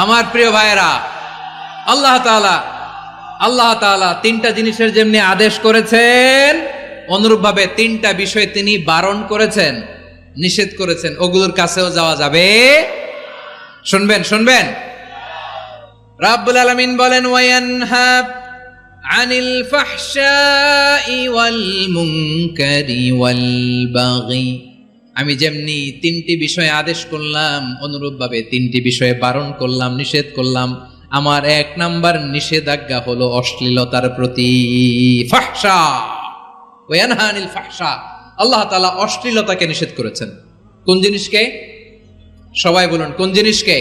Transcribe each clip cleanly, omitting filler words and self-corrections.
আমার প্রিয় ভাইয়েরা, আল্লাহ তাআলা তিনটা জিনিসের যেমনি আদেশ করেছেন, অনুরূপভাবে তিনটা বিষয় তিনি বারণ করেছেন, নিষেধ করেছেন। ওগুলোর কাছেও যাওয়া যাবে। শুনবেন রাব্বুল আলামিন বলেন, ওয়ায়ানহা আনিল ফাহশাই ওয়াল মুনকারি ওয়াল বাগি। আমি যেমনি তিনটি বিষয়ে আদেশ করলাম, অনুরূপভাবে তিনটি বিষয়ে বারণ করলাম, নিষেধ করলাম। আমার এক নাম্বার নিষেধাজ্ঞা হলো অশ্লীলতার প্রতি। ফাহশা, ওয়ায়ানহা আনিল ফাহশা, আল্লাহ তাআলা অশ্লীলতাকে নিষেধ করেছেন। কোন জিনিসকে? সবাই বলুন, কোন জিনিসকে?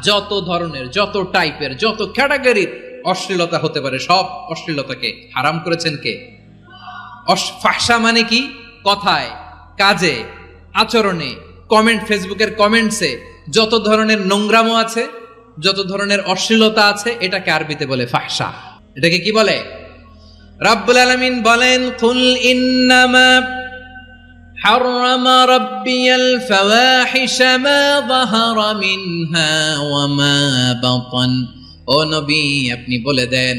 যত ধরনের, যত টাইপের, যত ক্যাটাগরির অশ্লীলতা হতে পারে, সব অশ্লীলতাকে হারাম করেছেন কে? ফাহশা মানে কি? কথায়, কাজে, আচরণে, কমেন্ট, ফেসবুকের কমেন্টসে যত ধরনের নোংরামো আছে, যত ধরনের অশ্লীলতা আছে, এটাকে আরবিতে বলে ফাহশা। এটাকে কি বলে? রাব্বুল আলামিন বলেন, কুল ইন্নামা হাররামা রাব্বিয়াল ফাওয়াহিশা মা যাহারা মিনহা ওয়া মা বাতান। ও নবী, আপনি বলে দেন,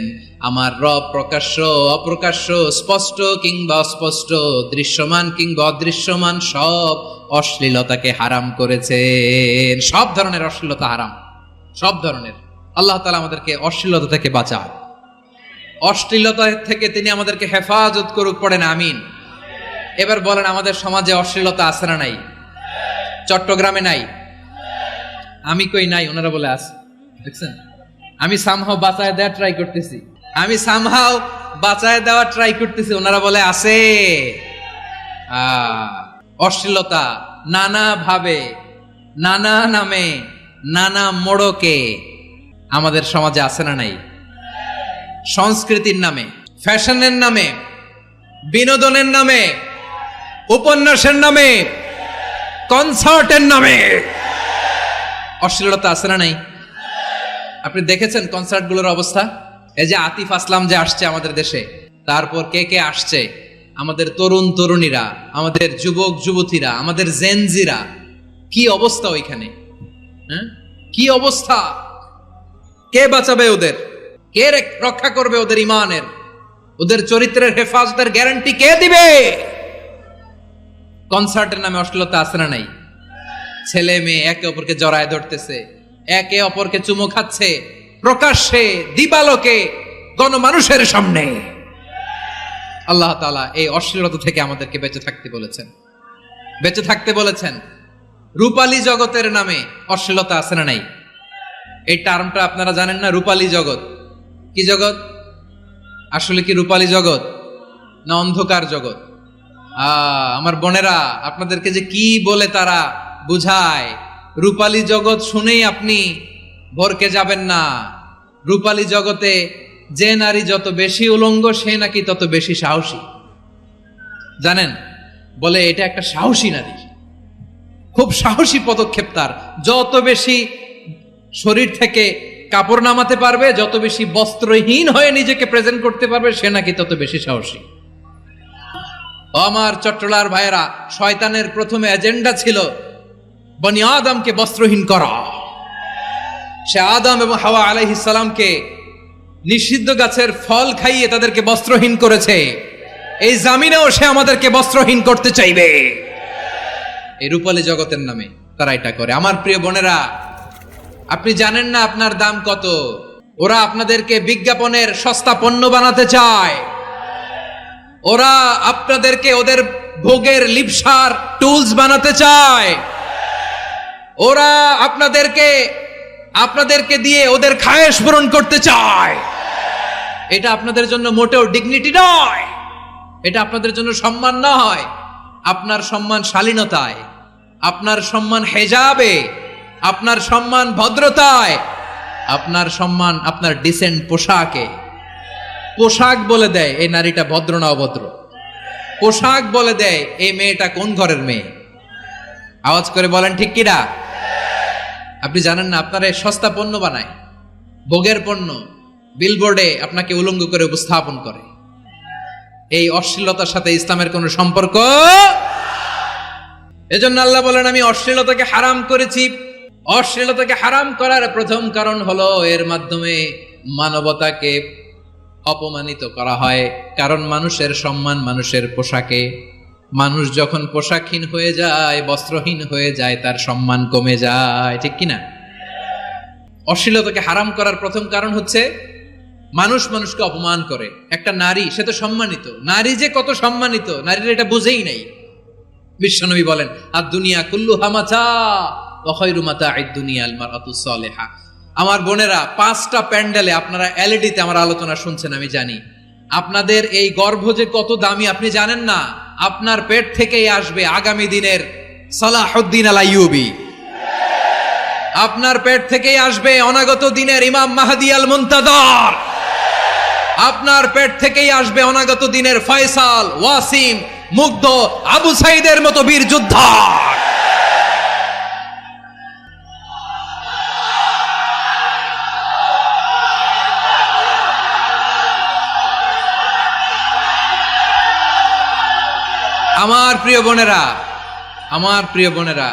আমার রব প্রকাশ্য, অপ্রকাশ্য, স্পষ্ট কিংবা অস্পষ্ট, দৃশ্যমান কিংবা অদৃশ্যমান সব অশ্লীলতাকে হারাম করেছেন। সব ধরনের অশ্লীলতা হারাম, সব ধরনের। আল্লাহ তাআলা আমাদেরকে অশ্লীলতা থেকে বাঁচান, অশ্লীলতা থেকে তিনি আমাদেরকে হেফাজত করুক। পড়েন আমিন। এবার বলেন, আমাদের সমাজে অশ্লীলতা আছে না নাই? চট্টগ্রামে নাই? আমি কই নাই, ওনারা বলে আছে। দেখছেন, আমি সামহাও বাঁচায় দেওয়া ট্রাই করতেছি, ওনারা বলে আছে। অশ্লীলতা নানা ভাবে, নানা নামে, নানা মোড়কে আমাদের সমাজে আছে না নাই? সংস্কৃতির নামে, ফ্যাশনের নামে, বিনোদনের নামে, উপন্যাসের নামে, কনসার্টের নামে অশ্লীলতা আছে না নাই? আপনি দেখেছেন কনসার্টগুলোর অবস্থা? এই যে আতিফ আসলাম যে আসছে আমাদের দেশে, তারপর কে কে আসছে, আমাদের তরুণ তরুণীরা, আমাদের যুবক যুবতীরা, আমাদের জেনজিরা, কি অবস্থা ওইখানে? কি অবস্থা? কে বাঁচাবে ওদের? কে রক্ষা করবে ওদের ইমানের, ওদের চরিত্রের হেফাজতের গ্যারান্টি কে দিবে? কনসার্টের নামে অশ্লীলতা আছে না নাই? ছেলে মেয়ে একে অপরকে জড়ায় ধরতেছে, একে অপরকে চুমো খাচ্ছে, প্রকাশ্যে, দিবালোকে, গণমানুষের সামনে। আল্লাহ তাআলা এই অশ্লীলতা থেকে আমাদেরকে বেঁচে থাকতে বলেছেন। রূপালী জগতের নামে অশ্লীলতা আছে না নাই? এই টার্মটা আপনারা জানেন না? রূপালী জগৎ কি জগৎ? আসলে কি রূপালী জগৎ না অন্ধকার জগৎ? আমার বোনেরা, আপনাদেরকে যে কি বলে তারা বুঝায়, রূপালী জগৎ শুনেই আপনি ভরকে যাবেন না। রূপালী জগতে যে নারী যত বেশি উলঙ্গ, সে নাকি তত বেশি সাহসী। জানেন, বলে এটা একটা সাহসী নারী, খুব সাহসী পদক্ষেপ তার। যত বেশি শরীর থেকে কাপড় নামাতে পারবে, যত বেশি বস্ত্রহীন হয়ে নিজেকে প্রেজেন্ট করতে পারবে, সে নাকি তত বেশি সাহসী। আমার চট্টলার ভাইয়েরা, শয়তানের প্রথমে এজেন্ডা ছিল বনি আদমকে বস্ত্রহীন করা। সে আদম এবং হাওয়া আলাইহিস সালামকে নিষিদ্ধ গাছের ফল খাইয়ে তাদেরকে বস্ত্রহীন করেছে। এই জামিনেও সে আমাদেরকে বস্ত্রহীন করতে চাইবে। এই রূপালী জগতের নামে তারা এটা করে। আমার প্রিয় বোনেরা, আপনি জানেন না আপনার দাম কত। ওরা আপনাদেরকে বিজ্ঞাপনের সস্তা পণ্য বানাতে চায়। ওরা আপনাদেরকে ওদের ভোগের লিপসার টুলস বানাতে চায়। ওরা আপনাদেরকে দিয়ে ওদের খায়েশ পূরণ করতে চায়। এটা আপনাদের জন্য মোটেও ডিগনিটি নয়, এটা আপনাদের জন্য সম্মান নয়। আপনার সম্মান শালীনতায়, আপনার সম্মান হেজাবে, আপনার সম্মান ভদ্রতায়, আপনার সম্মান আপনার ডিসেন্ট পোশাকে। পোশাক বলে দেয় এই নারীটা ভদ্র না অভদ্র। পোশাক বলে দেয় এই মেয়েটা কোন ঘরের মেয়ে। আওয়াজ করে বলেন ঠিক কিনা? আপনি জানেন না, আপনারা সস্তা পণ্য বানায়, ভোগের পণ্য, বিলবোর্ডে আপনাকে উলঙ্গ করে উপস্থাপন করে। এই অশ্লীলতার সাথে ইসলামের কোনো সম্পর্ক। এজন্য আল্লাহ বলেন, আমি অশ্লীলতাকে হারাম করেছি। অশ্লীলতাকে হারাম করার প্রথম কারণ হলো এর মাধ্যমে মানবতাকে অপমানিত করা হয়। কারণ মানুষের সম্মান মানুষের পোশাকে। মানুষ যখন পোশাকহীন হয়ে যায়, বস্ত্রহীন হয়ে যায়, তার সম্মান কমে যায়, ঠিক কিনা? অশ্লীলতাকে হারাম করার প্রথম কারণ হচ্ছে মানুষ মানুষকে অপমান করে। একটা নারী, সে তো সম্মানিত, নারী যে কত সম্মানিত নারীরা এটা বুঝেই নাই। বিশ্বনবী বলেন, আর দুনিয়া কুল্লুহা মাতা ওয়া খায়রু মাতা'আদ দুনিয়া আল মারআতুস সালিহা। আমার বোনেরা, 5টা প্যান্ডেলে আপনারা এলইডিতে আমার আলোচনা শুনছেন, আমি জানি। আপনাদের এই গর্ভ যে কত দামি আপনি জানেন না। আপনার পেট থেকেই আসবে আগামী দিনের সালাহুদ্দিন আল আইয়ুবী। আপনার পেট থেকেই আসবে অনাগত দিনের ইমাম মাহদী আল মুনতাযর। আপনার পেট থেকেই আসবে অনাগত দিনের ফয়সাল, ওয়াসিম, মুগ্ধ, আবু সাইদের মতো বীর যোদ্ধা। আমার প্রিয় বোনেরা, আমার প্রিয় বোনেরা,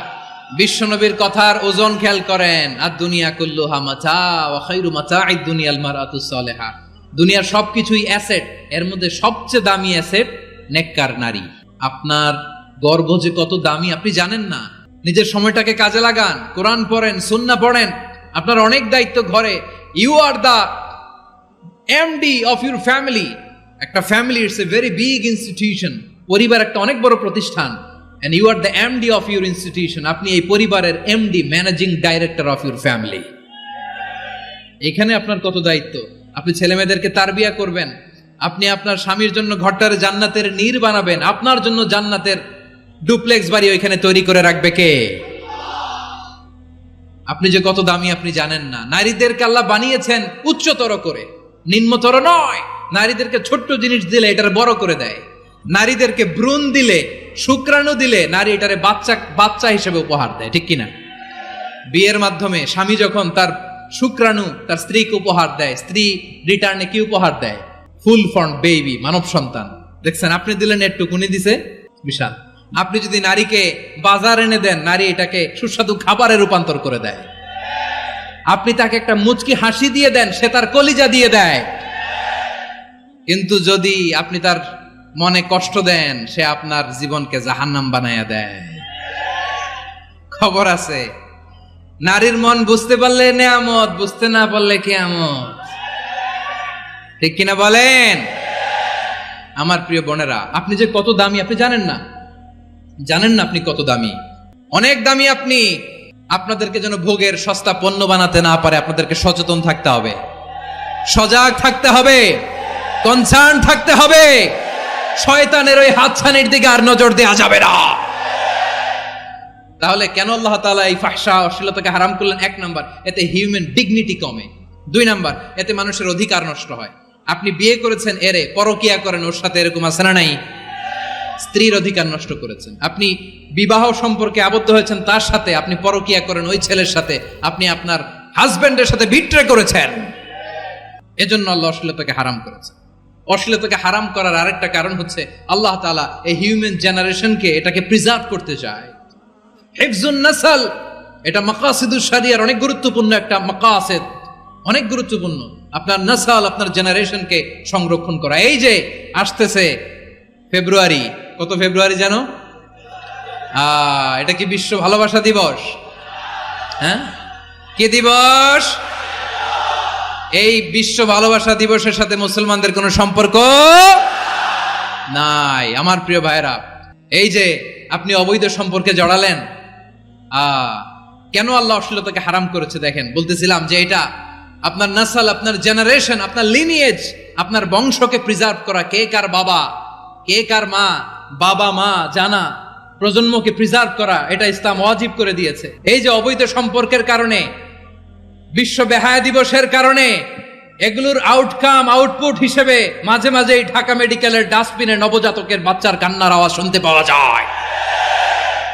বিশ্বনবীর কথার ওজন খেয়াল করেন। আর দুনিয়া কুল্লুহা মাতা ওয়া খায়রু মাতা'আদ দুনিয়া আল মারআতুস সালিহা। দুনিয়ার সবকিছুই অ্যাসেট, এর মধ্যে সবচেয়ে দামি অ্যাসেট নেককার নারী। আপনার গর্ভ যে কত দামি আপনি জানেন না। নিজের সময়টাকে কাজে লাগান, কোরআন পড়েন, সুন্নাহ পড়েন। আপনার অনেক দায়িত্ব ঘরে। You are the MD of your family. একটা family it's a very big institution. পরিবার একটা অনেক বড় প্রতিষ্ঠান। and you are the MD of your institution. আপনি এই পরিবারের MD, managing director of your family. এখানে আপনার কত দায়িত্ব। আপনি ছেলে মেয়েদেরকে তারবিয়া করবেন। আপনি আপনার স্বামীর জন্য ঘরটার জান্নাতের নীর বানাবেন। আপনার জন্য জান্নাতের ডুপ্লেক্স বাড়ি ওইখানে তৈরি করে রাখবে কে? আপনি যে কত দামি আপনি জানেন না। নারীদেরকে আল্লাহ বানিয়েছেন উচ্চতর করে, নিম্নতর নয়। নারীদেরকে ছোট্ট জিনিস দিলে এটার বড় করে দেয়। নারীদেরকে ভ্রূণ দিলে, শুক্রাণু দিলে নারী এটারে বাচ্চা হিসেবে উপহার দেয়, ঠিক কিনা? বিয়ের মাধ্যমে স্বামী যখন তার শুক্রাণু তার স্ত্রীকে উপহার দেয়, স্ত্রী রিটার্নে কি উপহার দেয়? ফুল ফর্ম বেবি, মানব সন্তান। দেখছেন, আপনি দিলেন একটুকুনি, দিছে বিশাল। আপনি যদি নারীকে বাজার এনে দেন, নারী এটাকে সুস্বাদু খাবারে রূপান্তর করে দেয়। আপনি তাকে একটা মুচকি হাসি দিয়ে দেন, সে তার কলিজা দিয়ে দেয়। কিন্তু যদি আপনি তার মনে কষ্ট দেন, সে আপনার জীবনকে জাহান্নাম বানায়া দেয়। খবর আছে, নারীর মন বুঝতে পারলে নেয়ামত, বুঝতে না পারলে কিয়ামত, ঠিক কিনা বলেন? আমার প্রিয় বোনেরা, আপনি যে কত দামি আপনি জানেন না। জানেন না আপনি কত দামি, অনেক দামি আপনি। আপনাদেরকে যেন ভোগের সস্তা পণ্য বানাতে না পারে, আপনাদেরকে সচেতন থাকতে হবে, সজাগ থাকতে হবে, কনসার্ন থাকতে হবে। শয়তানের ওই হাতছানির দিকে আর নজর দেওয়া যাবে না। তাহলে কেন আল্লাহ তাআলা এই ফাহশা, অশ্লীলতাকে হারাম করলেন? 1 নাম্বার, এতে হিউম্যান ডিগনিটি কমে। 2 নাম্বার, এতে মানুষের অধিকার নষ্ট হয়। আপনি বিয়ে করেছেন, এরে পরকিয়া করেন, ওর সাথে এরকম আছে না নাই? স্ত্রীর অধিকার নষ্ট করেছেন। আপনি বিবাহ সম্পর্কে আবদ্ধ হয়েছেন তার সাথে, আপনি পরকিয়া করেন ওই ছেলের সাথে, আপনি আপনার হাজবেন্ডের সাথে বিট্রে করেছেন। এজন্য আল্লাহ অশ্লীলতাকে হারাম করেছেন। অশ্লীলতাকে হারাম করার আরেকটা কারণ হচ্ছে আল্লাহ তাআলা এই হিউম্যান জেনারেশনকে এটাকে প্রিজার্ভ করতে চায়। হিফজুন নাসল, এটা মাকাসিদুশ শরিয়ার অনেক গুরুত্বপূর্ণ একটা মাকাসিদ, অনেক গুরুত্বপূর্ণ। আপনার নাসল, আপনার জেনারেশনকে সংরক্ষণ করা। এই যে আসতেছে ফেব্রুয়ারি, কত ফেব্রুয়ারি জানো? এটা কি বিশ্ব ভালোবাসা দিবস? হ্যাঁ, কি দিবস? এই বিশ্ব ভালোবাসা দিবসের সাথে মুসলমানদের কোনো সম্পর্ক নাই। আমার প্রিয় ভাইরা, এই যে আপনি অবৈধ সম্পর্কে জড়ালেন, কেন আল্লাহ অশ্লীলতাকে হারাম করেছে দেখেন। বলতেছিলাম যে এটা আপনার নাসল, আপনার জেনারেশন, আপনার লিনিয়েজ, আপনার বংশকে প্রিজার্ভ করা। কে কার বাবা, কে কার মা, বাবা মা জানা, প্রজন্মকে প্রিজার্ভ করা, এটা ইসলাম ওয়াজিব করে দিয়েছে। এই যে অবৈধ সম্পর্কের কারণে, বিশ্ব বেহায়া দিবসের কারণে, এগুলোর আউটকাম, আউটপুট হিসেবে মাঝে মাঝে এই ঢাকা মেডিকেলের ডাস্টবিনে নবজাতকের বাচ্চার কান্নার আওয়াজ শুনতে পাওয়া যায়।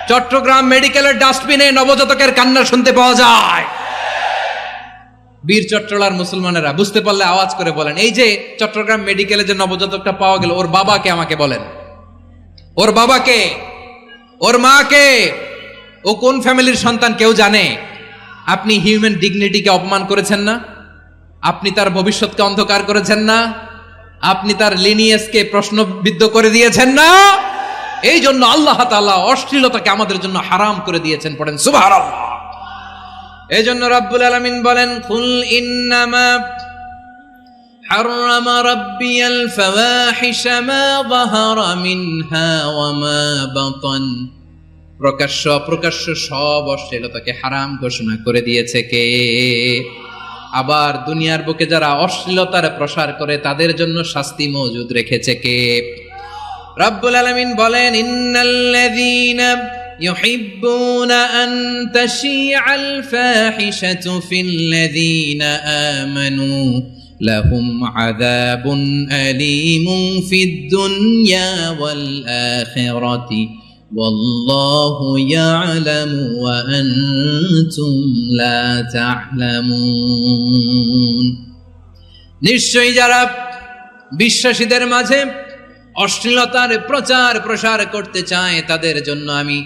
চট্টগ্রাম মেডিকেলের ডাস্টবিনে নবজাতকের কান্না শুনতে পাওয়া যায়। বীর চট্টলার মুসলমানেরা বুঝতে পারলে আওয়াজ করে বলেন, এই যে চট্টগ্রাম মেডিকেলে যে নবজাতকটা পাওয়া গেল, ওর বাবাকে আমাকে বলেন, ওর বাবাকে, ওর মাকে, ও কোন ফ্যামিলির সন্তান কেউ জানে? আপনি হিউম্যান ডিগনিটিকে অপমান করেছেন না? আপনি তার ভবিষ্যৎকে অন্ধকার করেছেন না? আপনি তার লিনিয়েজকে প্রশ্নবিদ্ধ করে দিয়েছেন না? এই জন্য আল্লাহ তাআলা অশ্লীলতাকে আমাদের জন্য হারাম করে দিয়েছেন। পড়েন সুবহানাল্লাহ। এই জন্য রাব্বুল আলামিন বলেন, কুল ইন্নামা حرم ربي الفواحش ما ظهر منها وما بطن। প্রকাশ্য অপ্রকাশ্য সব অশ্লীলতাকে হারাম ঘোষণা করে দিয়েছে কে? আবার দুনিয়ার বুকে যারা অশ্লীলতার প্রসার করে তাদের জন্য শাস্তি মজুদ রেখেছে কে? রব্বুল আলামিন বলেন, ইন্নাল্লাযীনা ইউহিব্বুনা আন তাশিআল ফাহিশাতু ফিল্লাযীনা আমানু লাহুম আযাবুন আলীমুন ফিদ দুনিয়া ওয়াল আখিরাতি ওয়াল্লাহু ইয়ালামু ওয়া আনতুম লা তা'লামুন। নিশ্চয়ই যারা বিশ্বাসীদের মাঝে অশ্লীলতার প্রচার প্রসার করতে চায় তাদের জন্য আমি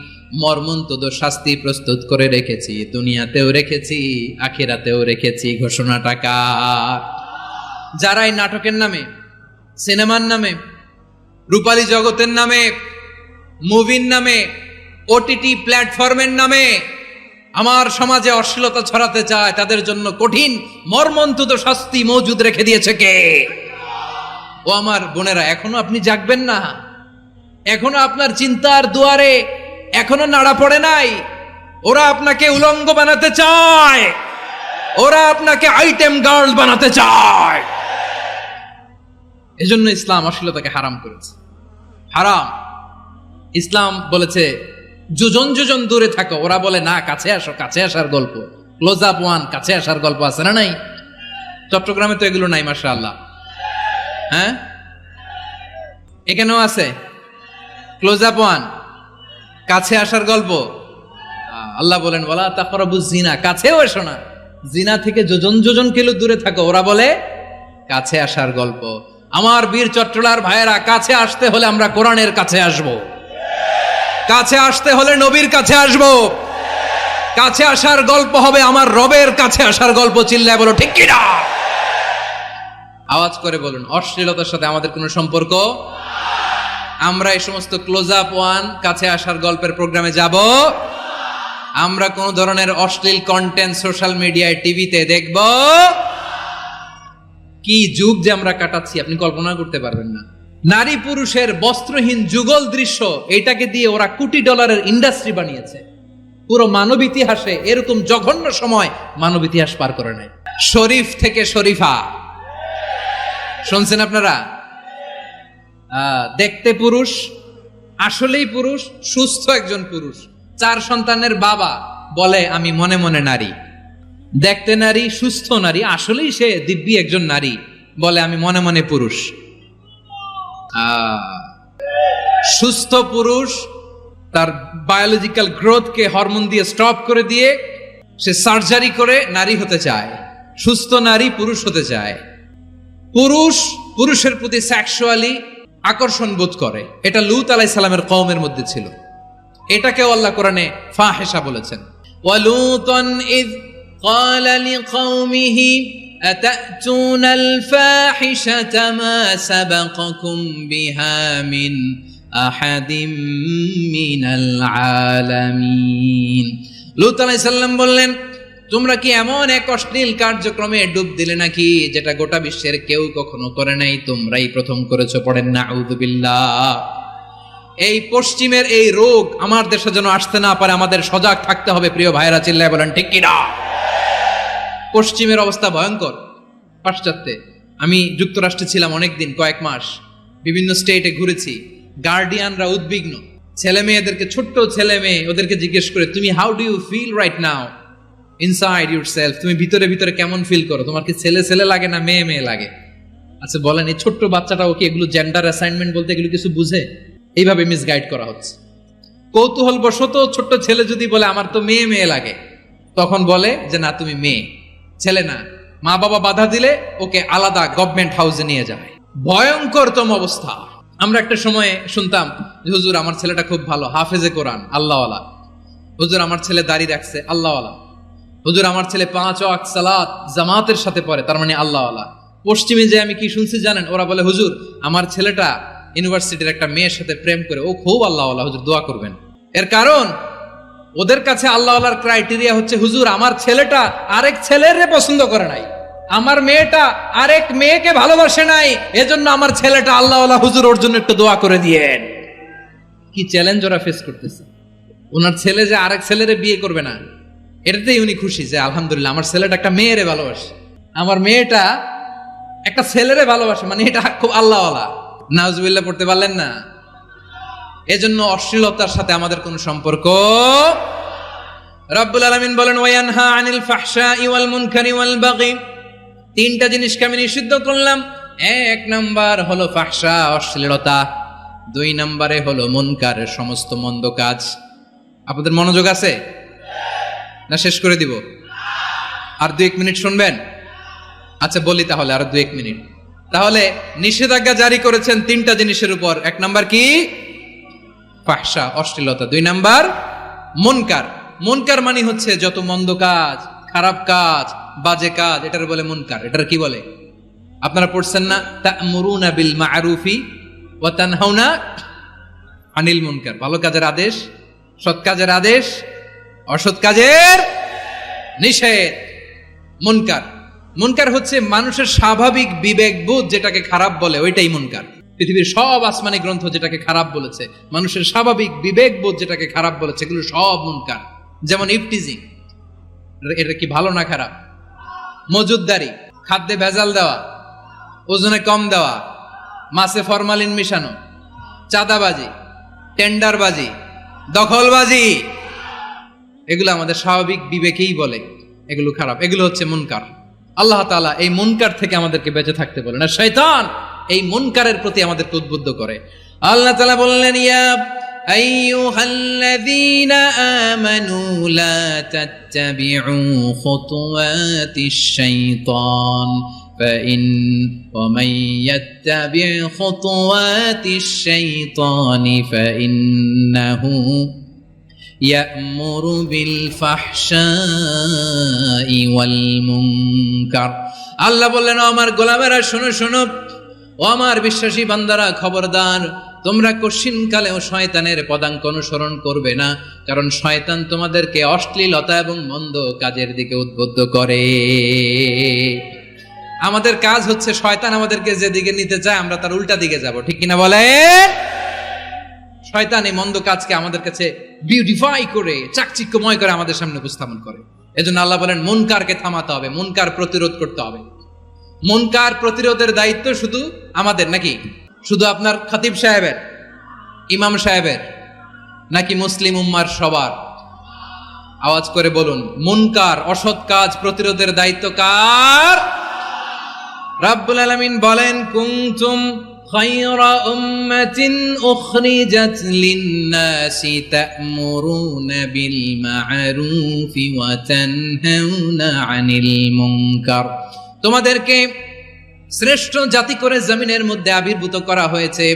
মর্মন্তুদ শাস্তি প্রস্তুত করে রেখেছি, দুনিয়াতেও রেখেছি, আখিরাতেও রেখেছি। ঘোষণাটা কার? যারাই নাটকের নামে, সিনেমার নামে, রূপালী জগতের নামে, মুভির নামে, ওটিটি প্ল্যাটফর্মের নামে আমার সমাজে অশ্লীলতা ছড়াতে চায় তাদের জন্য কঠিন মর্মন্তুদ শাস্তি মজুদ রেখে দিয়েছে কে? ও আমার বোনেরা, এখনো আপনি জাগবেন না? এখনো আপনার চিন্তার দুয়ারে এখনো নাড়া পড়ে নাই? ওরা আপনাকে উলঙ্গ বানাতে চায়, ওরা আপনাকে আইটেম গার্ল বানাতে চায়। এজন্য ইসলাম অশ্লীলতাকে হারাম করেছে। হারাম। ইসলাম বলেছে যোজন যোজন দূরে থাকো, ওরা বলে না কাছে আসো, কাছে আসার গল্প, ক্লোজ আপ ওয়ান, কাছে আসার গল্প আছে না নাই? চট্টগ্রামে তো এগুলো নাই মাশাআল্লাহ। হ্যাঁ, এখানেও আছে ক্লোজ আপ ওয়ান, কাছে আসার গল্প। আল্লাহ বলেন ওয়ালা তাকরাবুজ জিনা, কাছেও এসো না, জিনা থেকে যোজন যোজন কিলো দূরে থাকো, ওরা বলে কাছে আসার গল্প। আমার বীর চট্টলার ভাইয়েরা, কাছে আসতে হলে আমরা কোরআনের কাছে আসব, কাছে আসতে হলে নবীর কাছে আসব, কাছে আসার গল্প হবে আমার রবের কাছে আসার গল্প। চিল্লায় বলো ঠিক কিনা? আওয়াজ করে বলুন, অশ্লীলতার সাথে আমাদের কোনো সম্পর্ক? আমরা এই সমস্ত ক্লোজ আপ ওয়ান, কাছে আসার গল্পের প্রোগ্রামে যাব? আমরা কোন ধরনের অশ্লীল কন্টেন্ট সোশ্যাল মিডিয়ায়, টিভিতে দেখব? কি যুগ যে আমরা কাটাচ্ছি আপনি কল্পনা করতে পারবেন না। নারী পুরুষের বস্ত্রহীন যুগল দৃশ্য, এটাকে দিয়ে ওরা কোটি ডলারের ইন্ডাস্ট্রি বানিয়েছে। পুরো মানব ইতিহাসে এরকম জঘন্য সময় মানব ইতিহাস পার করে নাই। শরীফ থেকে শরীফা শুনছেন আপনারা? দেখতে পুরুষ, আসলেই পুরুষ, সুস্থ একজন পুরুষ, 4 সন্তানের বাবা, বলে আমি মনে মনে নারী। দেখতে নারী, সুস্থ নারী, আসলেই সে দিব্যি একজন নারী, বলে আমি মনে মনে পুরুষ। সুস্থ পুরুষ তার বায়োলজিক্যাল গ্রোথকে হরমোন দিয়ে স্টপ করে দিয়ে সে সার্জারি করে নারী হতে চায়। সুস্থ নারী পুরুষ হতে চায়। পুরুষ পুরুষের প্রতি সেক্সুয়ালি আকর্ষণ বোধ করে। এটা লূত আলাইহিস সালামের কওমের মধ্যে ছিল। এটাকে আল্লাহ কোরআনে ফাহিশা বলেছেন। ওয়ালুতান ইয قال لقومه أتأتون الفاحشة ما سبقكم بها من أحد من العالمين। লূত আলাইহিস সালাম বললেন, তোমরা কি এমন এক অশ্লীল কার্যক্রমে ডুব দিলে নাকি যেটা গোটা বিশ্বের কেউ কখনো করে নাই, তোমরাই প্রথম করেছো। পড়েন নাউযু বিল্লাহ। এই পশ্চিমের এই রোগ আমার দেশে যেন আসতে না পারে, আমাদের সজাগ থাকতে হবে। প্রিয় ভাইরা, চিল্লায় বলেন ঠিক কিনা? পশ্চিমের অবস্থা ভয়ঙ্কর। পাশ্চাত্যে আমি যুক্তরাষ্ট্রে ছিলাম অনেকদিন, কয়েক মাস, বিভিন্ন স্টেটে ঘুরেছি। গার্ডিয়ানরা উদ্বিগ্ন, ছেলে মেয়েদেরকে, ছোট্ট ছেলে মেয়ে, ওদেরকে জিজ্ঞেস করে তুমি how do you feel right now inside yourself, তুমি ভিতরে ভিতরে কেমন ফিল করো, তোমার কি ছেলে ছেলে লাগে না মেয়ে মেয়ে লাগে? আচ্ছা বলেন, এই ছোট্ট বাচ্চাটাও কি এগুলো জেন্ডার অ্যাসাইনমেন্ট বলতে এগুলো কিছু বুঝে? এইভাবে মিসগাইড করা হচ্ছে। কৌতূহল বশত ছোট্ট ছেলে যদি বলে আমার তো মেয়ে মেয়ে লাগে, তখন বলে যে না তুমি মেয়ে, ছেলে না। মা বাবা বাধা দিলে ওকে আলাদা গভর্নমেন্ট হাউসে নিয়ে যায়। ভয়ঙ্করতম অবস্থা। আমরা একটা সময় শুনতাম যে হুজুর আমার ছেলেটা খুব ভালো, হাফেজে কোরআন, আল্লাহওয়ালা। হুজুর আমার ছেলে দাড়ি রাখছে, আল্লাহওয়ালা। হুজুর আমার ছেলে 5 ওয়াক্ত সালাত জামাতের সাথে পড়ে, তার মানে আল্লাহওয়ালা। পশ্চিমে যে আমি কি শুনছি জানেন, ওরা বলে হুজুর আমার ছেলেটা ইউনিভার্সিটির একটা মেয়ের সাথে প্রেম করে, ও খুব আল্লাহওয়ালা, হুজুর দোয়া করবেন। এর কারণ ওদের কাছে আল্লাহওয়ালার ক্রাইটেরিয়া হচ্ছে হুজুর আমার ছেলেটা আরেক ছেলের পছন্দ করে নাই, আমার মেয়েটা আরেক মেয়েকে ভালোবাসে নাই, এজন্য আমার ছেলেটা আল্লাহওয়ালা, হুজুর ওর জন্য একটু দোয়া করে দিয়েন। কি চ্যালেঞ্জ ওরা ফেস করতেছে। ওনার ছেলে যে আরেক ছেলেরে বিয়ে করবে না, এটাতেই উনি খুশি যে আলহামদুলিল্লাহ আমার ছেলেটা একটা মেয়েরে ভালোবাসে, আমার মেয়েটা একটা ছেলেরে ভালোবাসে, মানে এটা খুব আল্লাহওয়ালা। নাউজুবিল্লাহ পড়তে পারলেন না? এজন্য অশ্লীলতার সাথে আমাদের কোনো সম্পর্ক। রব্বুল আলামিন বলেন ওয়ায়ানহা আনিল ফাহশাই ওয়াল মুনকারি ওয়াল বাগি, তিনটা জিনিসকে আমি নিষিদ্ধ করলাম। এক নাম্বার হলো ফাহশা, অশ্লীলতা। 2 নম্বরে হলো মুনকারের সমস্ত মন্দ কাজ। আপনাদের মনোযোগ আছে না? শেষ করে দিব? আর 2-1 মিনিট শুনবেন? আচ্ছা বলি তাহলে, আর 2-1 মিনিট। তাহলে নিষেধাজ্ঞা জারি করেছেন 3টা জিনিসের উপর। 1 নাম্বার কি? ফাহশা, অশ্লীলতা। 2 নাম্বার মুনকার। মুনকার মানে হচ্ছে যত মন্দ কাজ, খারাপ কাজ, বাজে কাজ, এটার বলে মুনকার। এটার কি বলে? আপনারা পড়ছেন না তা'মুরুনা বিল মা'রুফি ওয়া তানহাউনা আনিল মুনকার। ভালো কাজের আদেশ, সৎ কাজের আদেশ, অসৎ কাজের নিষেধ। মুনকার, মুনকার হচ্ছে মানুষের স্বাভাবিক বিবেকবোধ যেটাকে খারাপ বলে, ওইটাই মুনকার। পৃথিবীর সব আসমানি গ্রন্থ যেটাকে খারাপ বলেছে, মানুষের স্বাভাবিক বিবেকবোধ যেটাকে খারাপ বলেছে, এগুলো সব মুনকার। যেমন ইফটিজিং, এটা কি ভালো না খারাপ? মজুদদারি, খাদ্যে ভেজাল দেওয়া, ওজনে কম দেওয়া, মাছে ফরমালিন মিশানো, চাঁদাবাজি, টেন্ডারবাজি, দখলবাজি, এগুলো আমাদের স্বাভাবিক বিবেকেই বলে এগুলো খারাপ, এগুলো হচ্ছে মুনকার। আল্লাহ তাআলা এই মুনকার থেকে আমাদেরকে বেঁচে থাকতে বলেন, আর শয়তান এই মুনকারের প্রতি আমাদেরকে উদ্বুদ্ধ করে। আল্লাহ তাআলা বললেন ইয়া আইয়ুহাল্লাযীনা আমানু লা তাত্তাবিউ খুতুওয়াতিশ শাইতান ومن يتبع خطوات الشيطان فإنه يأمر بالفحشاء والمنكر। আল্লাহ বললেন আমার গোলামেরা শোনো শোনো, ও আমার বিশ্বাসী বান্দারা খবরদার, তোমরা কশিনকালেও শয়তানের পদাঙ্ক অনুসরণ করবে না, কারণ শয়তান তোমাদেরকে অশ্লীলতা এবং মন্দ কাজের দিকে উদ্বুদ্ধ করে। আমাদের কাজ হচ্ছে শয়তান আমাদেরকে যেদিকে নিতে চায় আমরা তার উল্টা দিকে যাব, ঠিক কিনা বলেন? শয়তান এই মন্দ কাজকে আমাদের কাছে বিউটিফাই করে, চাকচিক্যময় করে আমাদের সামনে উপস্থাপন করে। এজন্য আল্লাহ বলেন মুনকারকে থামাতে হবে, মুনকার প্রতিরোধ করতে হবে। মুনকার প্রতিরোধের দায়িত্ব শুধু আমাদের নাকি? শুধু আপনার খতিব সাহেবের, ইমাম সাহেবের, নাকি মুসলিম উম্মার সবার? আওয়াজ করে বলুন, মুনকার অসৎ কাজ প্রতিরোধের দায়িত্ব কার? রাব্বুল আলামিন বলেন কুনতুম খায়রা উম্মাতিন উখরিজাত লিন-নাসি তা'মুরুনা বিল মা'রুফি ওয়া তানহাউনা আনিল মুনকার। তোমাদেরকে শ্রেষ্ঠ জাতি করে জমিনের মধ্যে আবির্ভূত করা হয়েছে,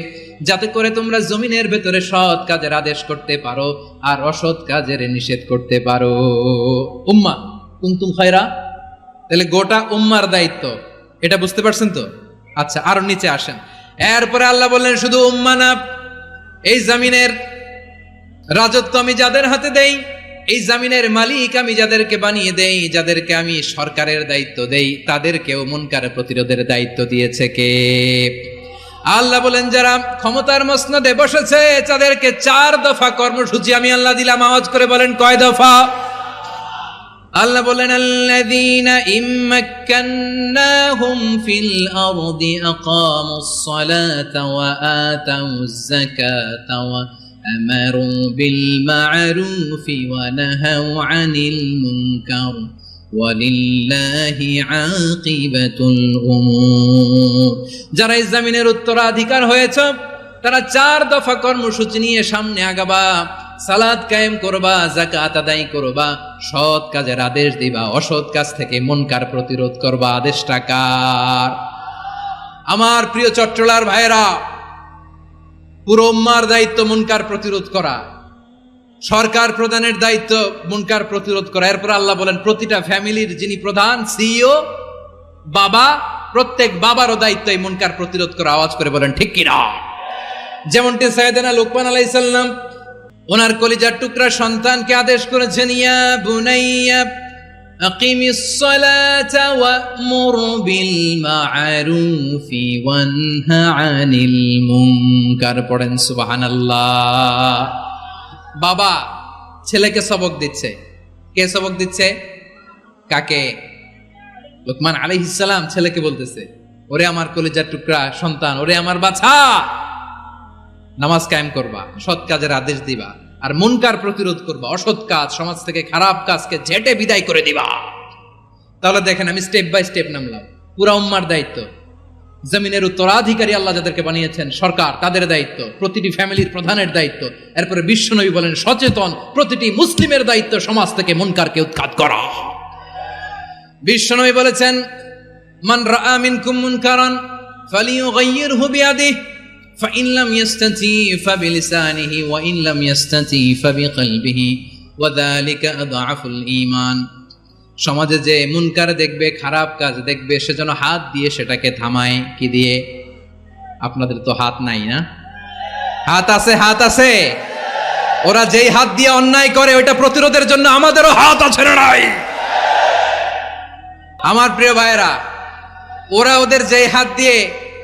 যাতে করে তোমরা জমিনের ভেতরে সৎ কাজের আদেশ করতে পারো আর অসৎ কাজের নিষেধ করতে পারো। উম্মাহ কুনতুম খায়রা, তাহলে গোটা উম্মার দায়িত্ব, এটা বুঝতে পারছেন তো? আচ্ছা আরো নিচে আসেন। এরপরে আল্লাহ বললেন শুধু উম্মাহ না, এই জমিনের রাজত্ব আমি যাদের হাতে দেই, এই জমিনের মালিক আমি যাদেরকে বানিয়ে দেই, যাদেরকে আমি সরকারের দায়িত্ব দেই, তাদেরকেও মুনকার প্রতিরোধের দায়িত্ব দিয়েছে কে? আল্লাহ বলেন যারা ক্ষমতার মসনদে বসেছে তাদেরকে 4 দফা কর্মসূচি আমি আল্লাহ দিলাম। আওয়াজ করে বলেন কয় দফা? আল্লাহ বলেন আল্লাযীনা ইম্মাক্কান্নাহুম ফিল আরদি আকামুস সালাতা ওয়া আতাউয যাকাতা ওয়া আমারু বিল মা'রুফি ওয়া নাহাউ আনিল মুনকার ওয়ালিল্লাহি আকিবাতুল উমুর। যারা এই জমিনের উত্তরাধিকার হয়েছে তারা 4 দফা কর্মসূচি নিয়ে সামনে আগাবা। সালাত কায়েম করবা, যাকাত আদায় করবা, সৎ কাজের আদেশ দিবা, অসৎ কাজ থেকে মুনকার প্রতিরোধ করবা। আদেশটা কার? আমার প্রিয় চট্টলার ভাইরা, পুরো উম্মার দায়িত্ব মুনকার প্রতিরোধ করা। সরকার প্রধানের দায়িত্ব মুনকার প্রতিরোধ করা। এরপর আল্লাহ বলেন প্রতিটা ফ্যামিলির যিনি প্রধান সিইও বাবা, প্রত্যেক বাবারও দায়িত্ব এই মুনকার প্রতিরোধ করা। আওয়াজ করে বলেন ঠিক কিনা? যেমনটি সাইয়েদনা লুকমান আলাইহিস সালাম ওনার কলিজার টুকরা সন্তানকে আদেশ করেছেন, ইয়া বুনাইয়া আকিমিস সালাতা ওয়া'মুর বিল মা'রুফি ওয়ানহা আনিল মুনকার। পড়েন সুবহানাল্লাহ। বাবা ছেলেকে সবক দিচ্ছে। কে সবক দিচ্ছে? কাকে? লুকমান আলাইহিস সালাম ছেলেকে বলতেছে, ওরে আমার কলিজার টুকরা সন্তান, ওরে আমার বাছা, নামাজ কায়েম করবা, সৎ কাজের আদেশ দিবা, আর মুনকার প্রতিরোধ করবা, অসৎ কাজ, সমাজ থেকে খারাপ কাজকে ঝেঁটে বিদায় করে দিবা। তাহলে দেখেন আমি স্টেপ বাই স্টেপ নামলাম। পুরা উম্মার দায়িত্ব, জমিনের উত্তরাধিকারী আল্লাহ যাদেরকে বানিয়েছেন সরকার, তাদের দায়িত্ব, প্রতিটি ফ্যামিলির প্রধানের দায়িত্ব। এরপরে বিশ্বনবী বলেন সচেতন প্রতিটি মুসলিমের দায়িত্ব সমাজ থেকে মুনকারকে উৎখাত করা। বিশ্বনবী বলেছেন, মান রাআ মিনকুম মুনকারান ফালিয়ুগাইয়িরহু বিয়াদিহি ফাইন লাম ইয়াস্তাতি ফাবিলিসানিহি ওয়া ইন লাম ইয়াস্তাতি ফাবিকলবিহি ওয়া যালিকা আযআফুল ঈমান। সমাজে যে মুনকার দেখবে, খারাপ কাজ দেখবে, সেজন্য হাত দিয়ে সেটাকে থামায়। কি দিয়ে? আপনাদের তো হাত নাই না? হাত আছে, হাত আছে। ওরা যেই হাত দিয়ে অন্যায় করে ওইটা প্রতিরোধের জন্য আমাদেরও হাত আছে না নাই? আমার প্রিয় ভাইরা, ওরা ওদের যেই হাত দিয়ে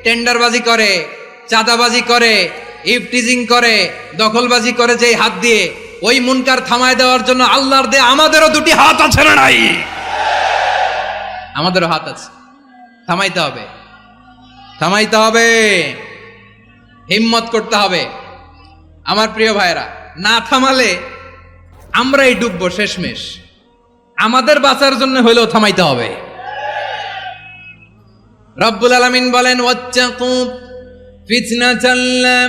টেন্ডারবাজি করে, চাঁদাবাজি করে, ইফটিজিং করে, দখলবাজি করে, যেই হাত দিয়ে, ওই মুনকার থামায় দেওয়ার জন্য আল্লাহর দে আমাদেরও দুটি হাত আছে না নাই? আমাদেরও হাত আছে। থামাইতে হবে, থামাইতে হবে, হিম্মত করতে হবে। আমার প্রিয় ভাইরা, না থামালে আমরাই ডুববো শেষমেশ। আমাদের বাঁচার জন্য হইলেও থামাইতে হবে। রব্বুল আলামিন বলেন, ওয়াত্তাকু ফিতনাতাল লা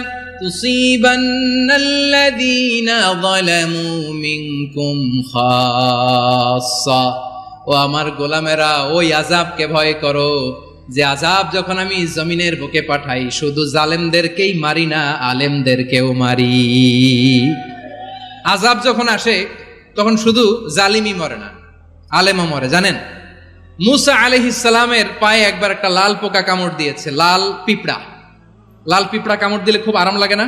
তুসিবান্নাল্লাযীনা যালামু মিনকুম খাসসা। ও আমার গোলামেরা, ওই আযাবকে ভয় করো যে আযাব যখন আমি জমিনের বুকে পাঠাই শুধু জালেমদেরকেই মারি না, আলেমদেরকেও মারি। আযাব যখন আসে তখন শুধু জালিমই মরে না, আলেমও মরে। জানেন, মুসা আলাইহিস সালামের পায়ে একবার একটা লাল পোকা কামড় দিয়েছে, লাল পিঁপড়া। লাল পিঁপড়া কামড় দিলে খুব আরাম লাগে না?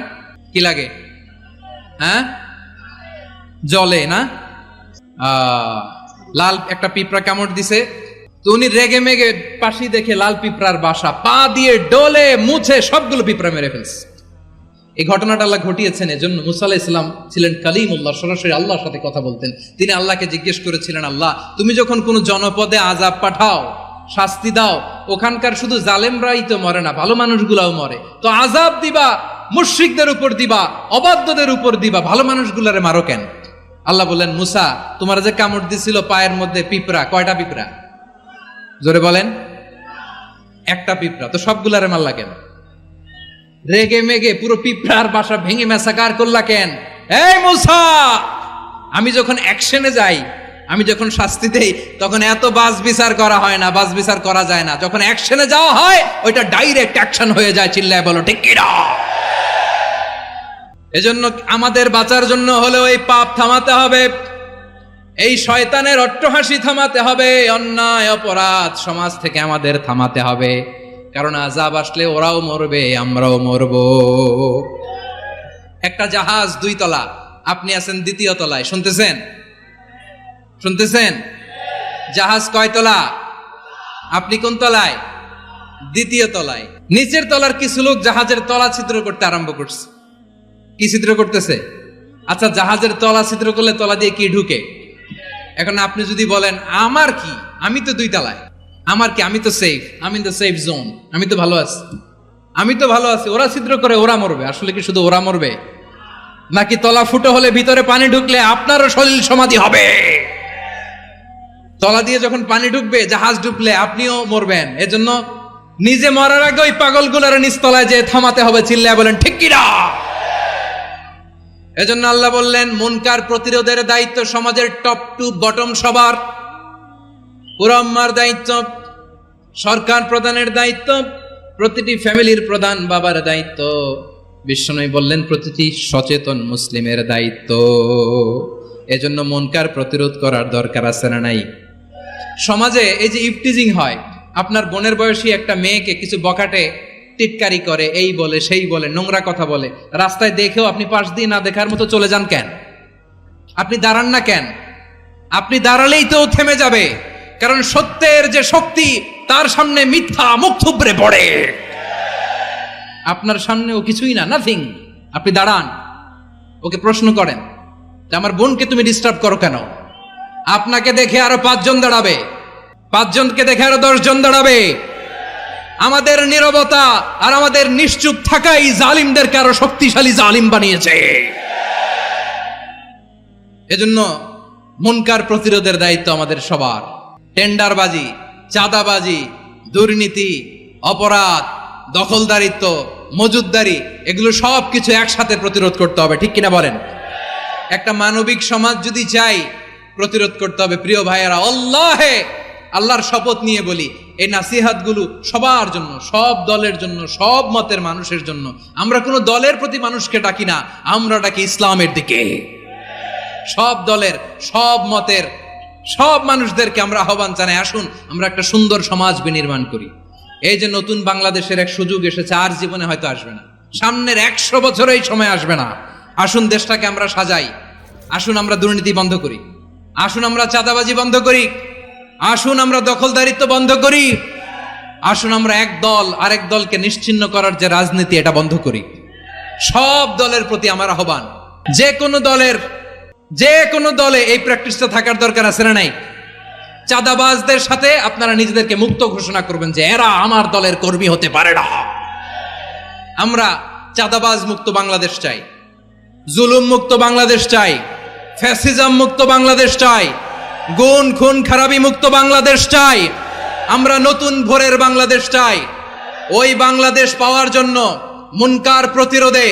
কি লাগে? হ্যাঁ, জলে না? লাল একটা পিঁপড়া কামড় দিছে, তো উনি রেগে মেগে পাশি দেখে লাল পিঁপড়ার বাসা, পা দিয়ে ডলে মুছে সবগুলো পিঁপড়া মেরে ফেলছে। এই ঘটনাটা আল্লাহ ঘটিয়েছেন এজন্য মুসা আলাইহিস সালাম ছিলেন কালিমুল্লাহ, সরাসরি আল্লাহর সাথে কথা বলতেন। তিনি আল্লাহকে জিজ্ঞেস করেছিলেন, আল্লাহ তুমি যখন কোনো জনপদে আযাব পাঠাও, শাস্তি দাও, ওখানকার শুধু জালেমরাই তো মরে না, ভালো মানুষগুলাও মরে, তো আযাব দিবা মুশরিকদের উপর দিবা, অবাধ্যদের উপর দিবা, ভালো মানুষগুলারে মারো কেন? আল্লাহ বললেন, মুসা তোমার যে কামড় দিছিল পায়ের মধ্যে পিঁপড়া, কয়টা পিঁপড়া? জোরে বলেন। একটা পিঁপড়া, তো সবগুলারে মারলা কেন? রেগে মেগে পুরো পিঁপড়ার বাসা ভেঙে মেসাকার করলা কেন? এই মুসা, আমি যখন অ্যাকশনে যাই, আমি যখন শাস্তি দেই, তখন এত বাস বিচার করা হয় না, বাস বিচার করা যায় না। যখন অ্যাকশনে যাওয়া হয় ওইটা ডাইরেক্ট অ্যাকশন হয়ে যায়। চিল্লায় বলো ঠিক কিনা? এজন্য আমাদের বাঁচার জন্য হলেও এই পাপ থামাতে হবে, এই শয়তানের অট্টহাসি থামাতে হবে, অন্যায় অপরাধ সমাজ থেকে আমাদের থামাতে হবে। কারণ আযাব আসলে ওরাও মরবে, আমরাও মরব। একটা জাহাজ 2 তলা, আপনি আছেন 2য় তলায়। শুনতেছেন? শুনতেছেন? জাহাজ কয় তলা? আপনি কোন তলায়? 2য় তলায়। নিচের তলার কিছু লোক জাহাজের তলা ছিদ্র করতে আরম্ভ করছে। কি ছিদ্র করতেছে? আচ্ছা, জাহাজের তলা ছিদ্র করলে তলা দিয়ে কি ঢুকে? এখন আপনি যদি বলেন আমার কি, আমি তো 2 তলায়, আমার কি, আমি তো সেফ, আমি ইন দ্য সেফ জোন, আমি তো ভালো আছি, আমি তো ভালো আছি, ওরা ছিদ্র করে ওরা মরবে। আসলে কি শুধু ওরা মরবে, নাকি তলা ফুটো হলে ভিতরে পানি ঢুকলে আপনারও সলিল সমাধি হবে? তলা দিয়ে যখন পানি ঢুকবে, জাহাজ ঢুকলে আপনিও মরবেন। এজন্য নিজে মরার আগে ওই পাগলগুলোর নিচতলায় যে থামাতে হবে। চিল্লায় বলেন ঠিক কিনা? এজন্য আল্লাহ বললেন, মুনকার প্রতিরোধের দায়িত্ব সমাজের টপ টু বটম সবার। পুরো উম্মার দায়িত্ব, সরকার প্রধানের দায়িত্ব, প্রতিটি ফ্যামিলির প্রধান বাবার দায়িত্ব, বিশ্বনবী বললেন প্রতিটি সচেতন মুসলিমের দায়িত্ব। এজন্য মুনকার প্রতিরোধ করার দরকার আছে না নাই? সমাজে এই যে ইফটিজিং হয়, আপনার বোনের বয়সী একটা মেয়েকে কিছু বকাটে টিটকারি করে, এই বলে সেই বলে, নোংরা কথা বলে, রাস্তায় দেখেও আপনি পাশ দিয়ে না দেখার মতো চলে যান কেন? আপনি দাঁড়ান না কেন? আপনি দাঁড়ালেই তো থেমে যাবে, কারণ সত্যের যে শক্তি তার সামনে মিথ্যা মুখ থুবড়ে পড়ে। আপনার সামনে ও কিছুই না, নাথিং। আপনি দাঁড়ান, ওকে প্রশ্ন করেন যে আমার বোনকে তুমি ডিস্টার্ব করো কেন? আপনাকে দেখে আরো 5 জন দাঁড়াবে, 5 জনকে দেখে আরো 10 জন দাঁড়াবে। আমাদের নীরবতা আর আমাদের নিশ্চুপ থাকাই জালিমদেরকে আরো শক্তিশালী জালিম বানিয়েছে। এজন্য মুনকার প্রতিরোধের দায়িত্ব আমাদের সবার। টেন্ডারবাজি, চাঁদাবাজি, দুর্নীতি, অপরাধ, দখলদারিত্ব, মজুদদারি, এগুলো সব কিছু একসাথে প্রতিরোধ করতে হবে, ঠিক কিনা বলেন? একটা মানবিক সমাজ যদি চাই, প্রতিরোধ করতে হবে। প্রিয় ভাইয়েরা, আল্লাহর শপথ নিয়ে বলি, এই নাসিহাতগুলো সবার জন্য, সব দলের জন্য, সব মতের মানুষের জন্য। আমরা কোনো দলের প্রতি মানুষকে ডাকি না, আমরা ডাকি ইসলামের দিকে। সব দলের, সব মতের, সব মানুষদেরকে আমরা আহ্বান জানাই, আসুন আমরা একটা সুন্দর সমাজ বিনির্মাণ করি। এই যে নতুন বাংলাদেশের এক সুযোগ এসেছে, আর জীবনে হয়তো আসবে না, সামনের 100 বছর এই সময় আসবে না। আসুন দেশটাকে আমরা সাজাই, আসুন আমরা দুর্নীতি বন্ধ করি, আসুন আমরা চাঁদাবাজি বন্ধ করি, আসুন আমরা দখলদারিত্ব বন্ধ করি, আসুন আমরা এক দল আরেক দলকে নিশ্চিহ্ন করার যে রাজনীতি, এটা বন্ধ করি। সব দলের প্রতি আমার আহ্বান, যে কোনো দলে এই প্র্যাকটিসটা থাকার দরকার আছে না নাই? চাঁদাবাজদের সাথে আপনারা নিজেদেরকে মুক্ত ঘোষণা করবেন যে এরা আমার দলের কর্মী হতে পারে না। আমরা চাঁদাবাজ মুক্ত বাংলাদেশ চাই, জুলুম মুক্ত বাংলাদেশ চাই, ফ্যাসিজম মুক্ত বাংলাদেশ চাই, গুণ খুন খারাপি মুক্ত বাংলাদেশ চাই। আমরা নতুন ভোরের বাংলাদেশ চাই। ওই বাংলাদেশ পাওয়ার জন্য মুনকার প্রতিরোধে,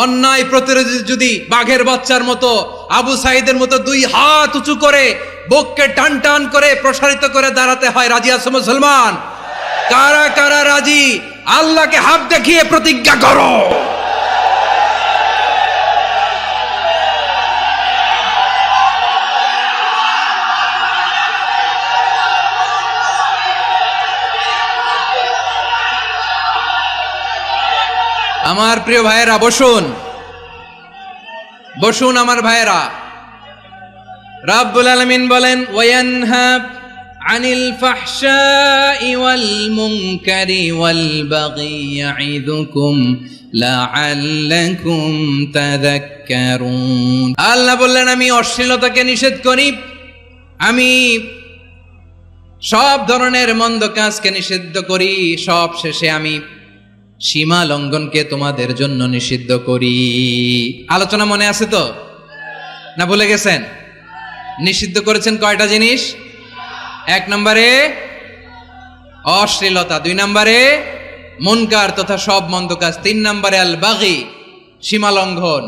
অন্যায় প্রতিরোধে যদি বাঘের বাচ্চার মতো, আবু সাইদের মতো 2 হাত উঁচু করে, বুককে টান টান করে প্রসারিত করে দাঁড়াতে হয়, রাজি আছো মুসলমান? কারা কারা রাজি? আল্লাহকে হাত দেখিয়ে প্রতিজ্ঞা করো। আমার প্রিয় ভাইয়েরা, বসুন বসুন আমার ভাইয়েরা। রাব্বুল আলামিন বলেন, ওয়ায়ানহা আনিল ফাহশাই ওয়াল মুনকারি ওয়াল বাগি ইয়াইদুকুম লাআল্লাকুম তাযাক্কারুন। আল্লাহ বললেন, আমি অশ্লীলতাকে নিষেধ করি, আমি সব ধরনের মন্দ কাজকে নিষিদ্ধ করি, সব শেষে আমি সীমা লঙ্ঘনকে তোমাদের জন্য নিষিদ্ধ করি। আলোচনা মনে আছে তো, না ভুলে গেছেন? নিষিদ্ধ করেছেন কয়টা জিনিস? 1 নম্বরে অশ্লীলতা, 2 নম্বরে মুনকার তথা সব মন্দ কাজ, 3 নম্বরে আল বাগি, সীমা লঙ্ঘন,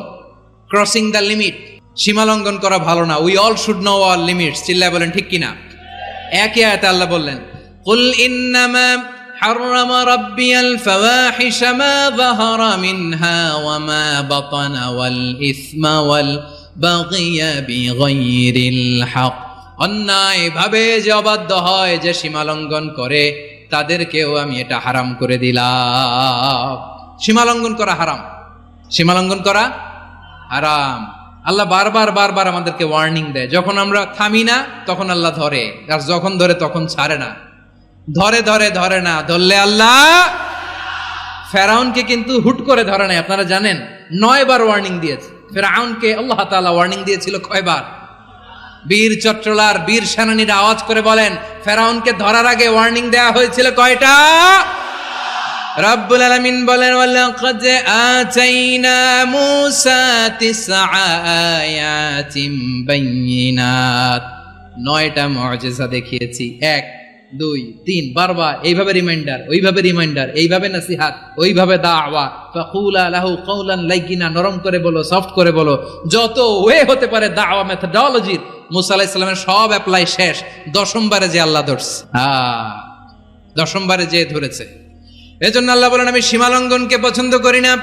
ক্রসিং দ্য লিমিট। সীমা লঙ্ঘন করা ভালো না। We all should know our limits. চিল্লায় বলেন ঠিক কিনা? একই আয়াতে আল্লাহ বললেন, কুল ইন্নামা حرم ربي الفواحش ما ظهر منها وما بطن والإثم والبغي بغير الحق। অন্যায় ভাবে যে অবাধ্য হয়, যে সীমা লঙ্ঘন করে, তাদেরকেও আমি এটা হারাম করে দিলাম। সীমা লঙ্ঘন করা হারাম, সীমা লঙ্ঘন করা হারাম। আল্লাহ বারবার আমাদেরকে ওয়ার্নিং দেয়। যখন আমরা থামি না তখন আল্লাহ ধরে, আর যখন ধরে তখন ছাড়ে না। ধরে না, ধরলে আল্লাহ। ফেরাউনকে কিন্তু হুট করে ধরে নাই, আপনারা জানেন 9 বার ওয়ার্নিং দিয়েছে। ফেরাউনকে আল্লাহ তাআলা ওয়ার্নিং দিয়েছিল কয়বার? বীর চট্টলার বীর সেনানীরা আওয়াজ করে বলেন, ফেরাউনকে ধরার আগে ওয়ার্নিং দেওয়া হয়েছিল কয়টা? রব্বুল আলামিন বলেন, ওয়ালাকাদ আতাইনা মূসা 9 আয়াতিন বাইয়িনাত, 9টা মুআজিজা দেখিয়েছি। 1 2 3 বারবার এইভাবে রিমাইন্ডার, ওইভাবে রিমাইন্ডার, এইভাবে নসিহাত, ওইভাবে দাওয়া। ফাকুলা লাহু কাওলান লাইয়িনা, নরম করে বলো, সফট করে বলো, যত ওয়ে হতে পারে দাওয়া মেথডোলজি। মুসা আলাইহিস সালামের সব অ্যাপ্লাই শেষ, 10ম বারে যে আল্লাহ ধরছে, 10ম বারে যে ধরেছে। এজন্য আল্লাহ বলেন, আমি সীমা লঙ্ঘনকে পছন্দ করি না।